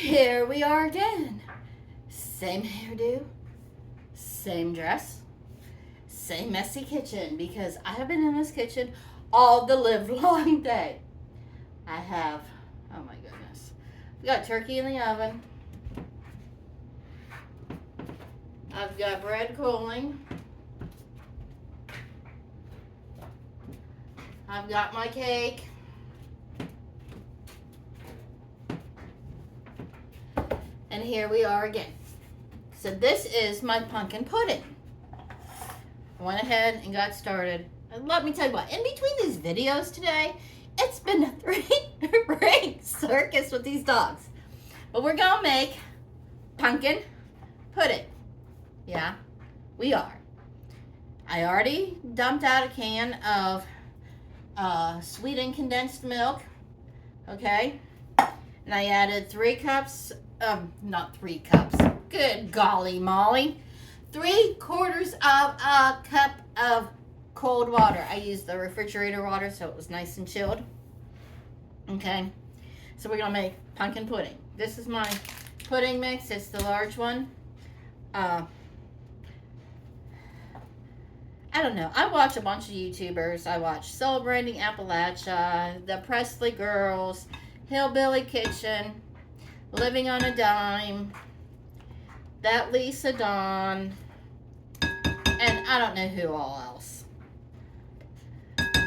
Here we are again. Same hairdo, same dress, same messy kitchen, because I have been in this kitchen all the live long day. I have, oh my goodness, we got turkey in the oven. I've got bread cooling. I've got my cake. And here we are again. So this is my pumpkin pudding. I went ahead and got started. And let me tell you what, in between these videos today, it's been a three-ring circus with these dogs. But we're gonna make pumpkin pudding. Yeah, we are. I already dumped out a can of sweetened condensed milk. Okay. And I added 3 cups. Not 3 cups. Good golly molly. 3/4 of a cup of cold water. I used the refrigerator water so it was nice and chilled. Okay. So we're going to make pumpkin pudding. This is my pudding mix. It's the large one. I don't know. I watch a bunch of YouTubers. I watch Celebrating Appalachia, the Presley Girls, Hillbilly Kitchen, Living on a Dime, that Lisa Dawn, and I don't know who all else.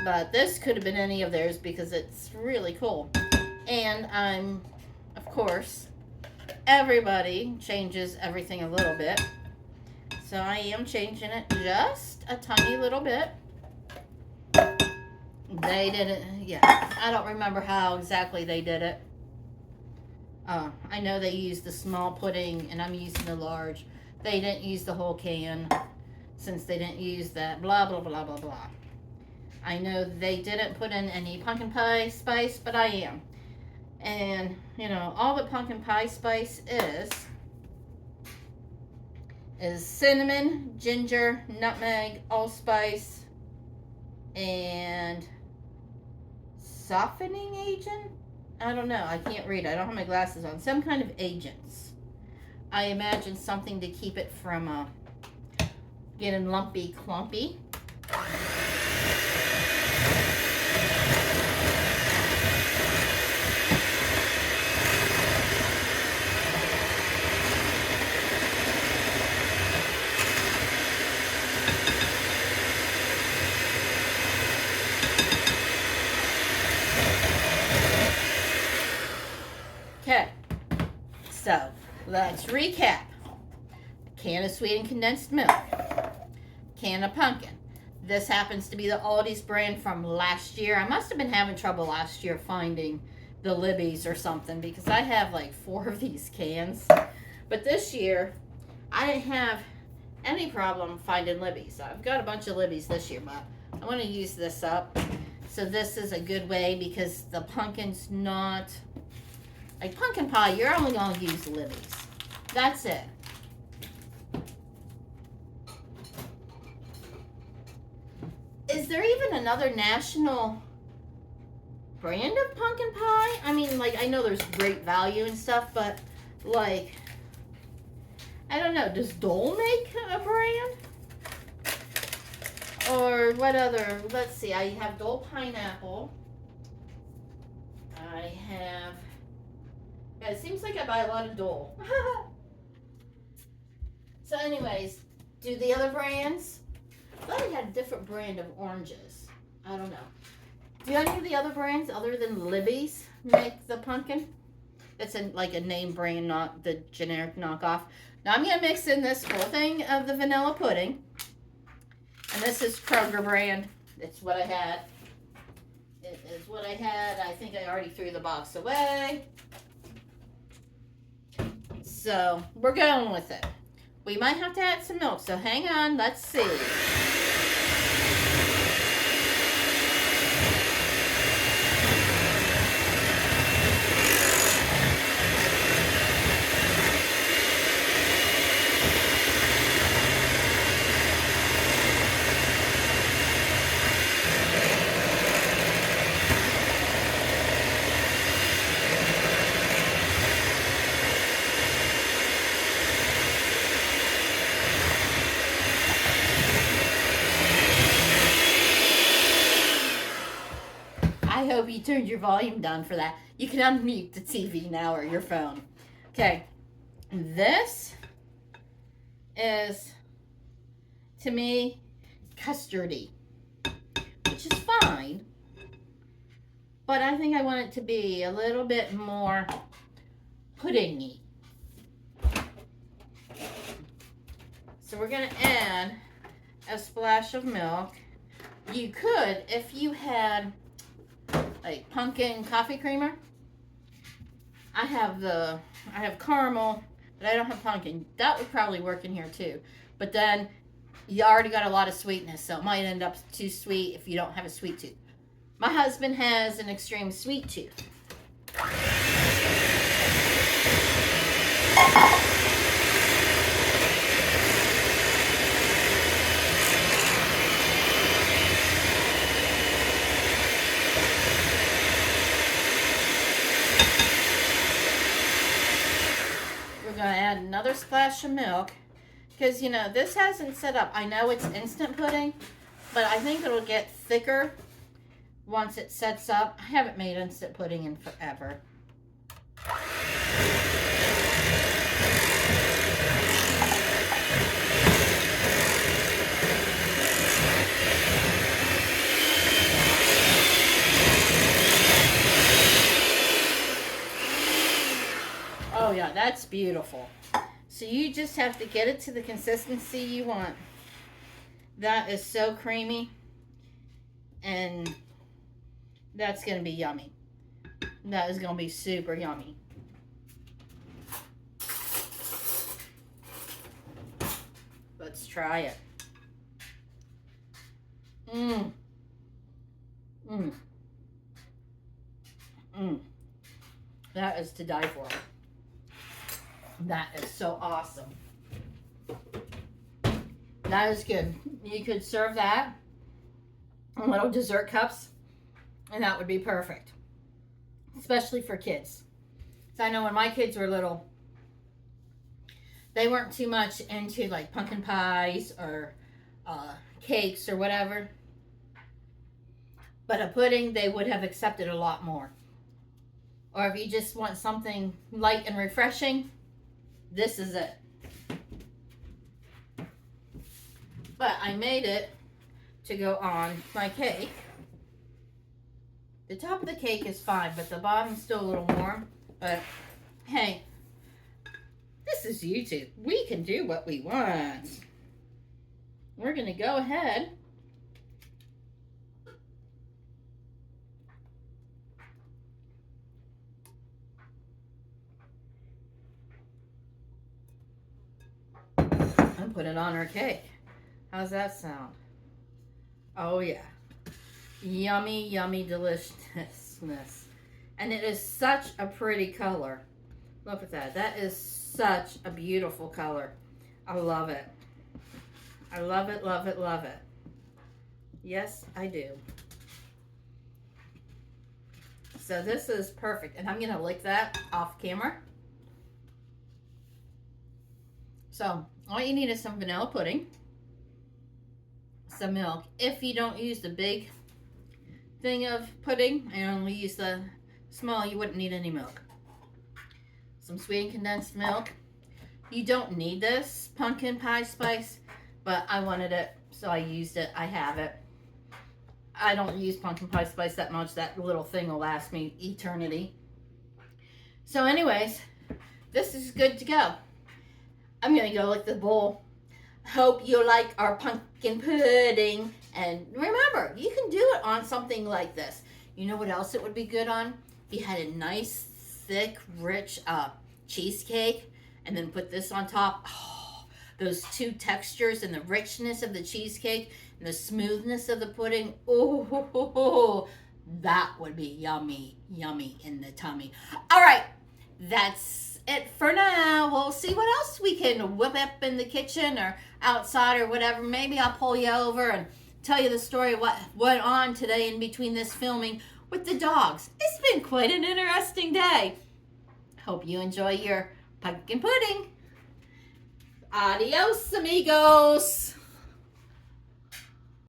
But this could have been any of theirs because it's really cool. And I'm, of course, everybody changes everything a little bit. So I am changing it just a tiny little bit. They did it, yeah. I don't remember how exactly they did it. I know they used the small pudding and I'm using the large. They didn't use the whole can since they didn't use that blah, blah, blah, blah, blah. I know they didn't put in any pumpkin pie spice, but I am. And, you know, all the pumpkin pie spice is cinnamon, ginger, nutmeg, allspice, and softening agent? I don't know. I can't read. I don't have my glasses on. Some kind of agents. I imagine something to keep it from getting lumpy clumpy. Okay, so let's recap. A can of sweetened condensed milk, can of pumpkin. This happens to be the Aldi's brand from last year. I must have been having trouble last year finding the Libby's or something because I have like 4 of these cans. But this year, I didn't have any problem finding Libby's. I've got a bunch of Libby's this year, but I want to use this up. So this is a good way because the pumpkin's not... Like pumpkin pie, you're only going to use Libby's. That's it. Is there even another national brand of pumpkin pie? I mean, like, I know there's Great Value and stuff, but, like, I don't know. Does Dole make a brand? Or what other? Let's see. I have Dole Pineapple. I have... Yeah, it seems like I buy a lot of Dole. So anyways, do the other brands? I thought I had a different brand of oranges. I don't know. Do any of the other brands other than Libby's make the pumpkin? It's like a name brand, not the generic knockoff. Now I'm going to mix in this whole thing of the vanilla pudding. And this is Kroger brand. It's what I had. It is what I had. I think I already threw the box away. So, we're going with it. We might have to add some milk, so hang on. Let's see. I hope you turned your volume down for that. You can unmute the TV now or your phone. Okay, this is, to me, custardy, which is fine, but I think I want it to be a little bit more puddingy. So we're going to add a splash of milk. You could, if you had like pumpkin coffee creamer. I have caramel, but I don't have pumpkin. That would probably work in here too. But then you already got a lot of sweetness, so it might end up too sweet if you don't have a sweet tooth. My husband has an extreme sweet tooth. We're going to add another splash of milk because, you know, this hasn't set up. I know it's instant pudding, but I think it'll get thicker once it sets up. I haven't made instant pudding in forever. Oh yeah, that's beautiful. So you just have to get it to the consistency you want. That is so creamy, and that's going to be yummy. That is going to be super yummy. Let's try it. Mmm. Mmm. Mmm. That is to die for. That is so awesome. That is good. You could serve that in little dessert cups, and that would be perfect. Especially for kids. So I know when my kids were little, they weren't too much into like pumpkin pies or cakes or whatever. But a pudding, they would have accepted a lot more. Or if you just want something light and refreshing, this is it. But I made it to go on my cake. The top of the cake is fine, but the bottom's still a little warm. But hey, this is YouTube. We can do what we want. We're going to go ahead and put it on our cake. How's that sound? Oh yeah. Yummy, yummy deliciousness. And it is such a pretty color. Look at that. That is such a beautiful color. I love it. I love it, love it, love it. Yes, I do. So this is perfect. And I'm going to lick that off camera. So all you need is some vanilla pudding, some milk. If you don't use the big thing of pudding and only use the small, you wouldn't need any milk. Some sweetened condensed milk. You don't need this pumpkin pie spice, but I wanted it, so I used it. I have it. I don't use pumpkin pie spice that much. That little thing will last me eternity. So anyways, this is good to go. I'm going to go lick the bowl. Hope you like our pumpkin pudding. And remember, you can do it on something like this. You know what else it would be good on? If you had a nice, thick, rich cheesecake and then put this on top. Oh, those two textures and the richness of the cheesecake and the smoothness of the pudding. Oh, that would be yummy, yummy in the tummy. All right, that's it for now. We'll see what else we can whip up in the kitchen or outside or whatever. Maybe I'll pull you over and tell you the story of what went on today in between this filming with the dogs. It's been quite an interesting day. Hope you enjoy your pumpkin pudding. Adios, amigos.